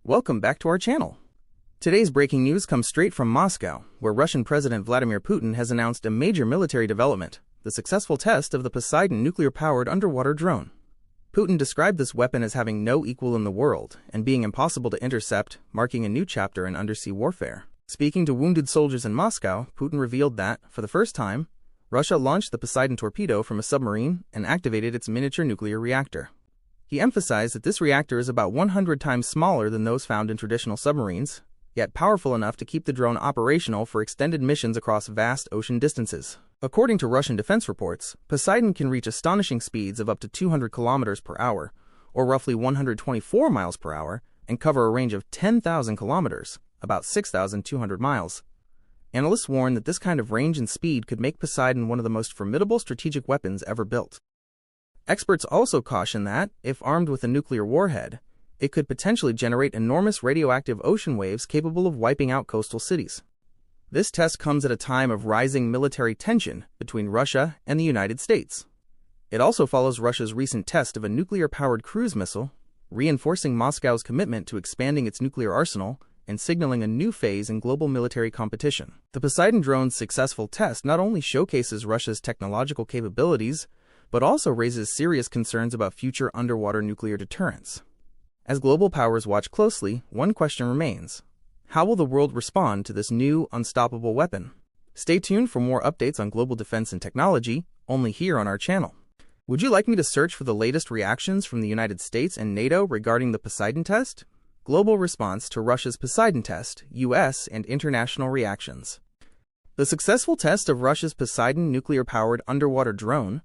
Welcome back to our channel. Today's breaking news comes straight from Moscow, where Russian President Vladimir Putin has announced a major military development, the successful test of the Poseidon nuclear-powered underwater drone. Putin described this weapon as having no equal in the world and being impossible to intercept, marking a new chapter in undersea warfare. Speaking to wounded soldiers in Moscow, Putin revealed that, for the first time, Russia launched the Poseidon torpedo from a submarine and activated its miniature nuclear reactor. He emphasized that this reactor is about 100 times smaller than those found in traditional submarines, yet powerful enough to keep the drone operational for extended missions across vast ocean distances. According to Russian defense reports, Poseidon can reach astonishing speeds of up to 200 kilometers per hour, or roughly 124 miles per hour, and cover a range of 10,000 kilometers, about 6,200 miles. Analysts warn that this kind of range and speed could make Poseidon one of the most formidable strategic weapons ever built. Experts also caution that, if armed with a nuclear warhead, it could potentially generate enormous radioactive ocean waves capable of wiping out coastal cities. This test comes at a time of rising military tension between Russia and the United States. It also follows Russia's recent test of a nuclear-powered cruise missile, reinforcing Moscow's commitment to expanding its nuclear arsenal and signaling a new phase in global military competition. The Poseidon drone's successful test not only showcases Russia's technological capabilities, but also raises serious concerns about future underwater nuclear deterrence. As global powers watch closely, one question remains: how will the world respond to this new, unstoppable weapon? Stay tuned for more updates on global defense and technology, only here on our channel. Would you like me to search for the latest reactions from the United States and NATO regarding the Poseidon test? Global response to Russia's Poseidon test, U.S. and international reactions. The successful test of Russia's Poseidon nuclear-powered underwater drone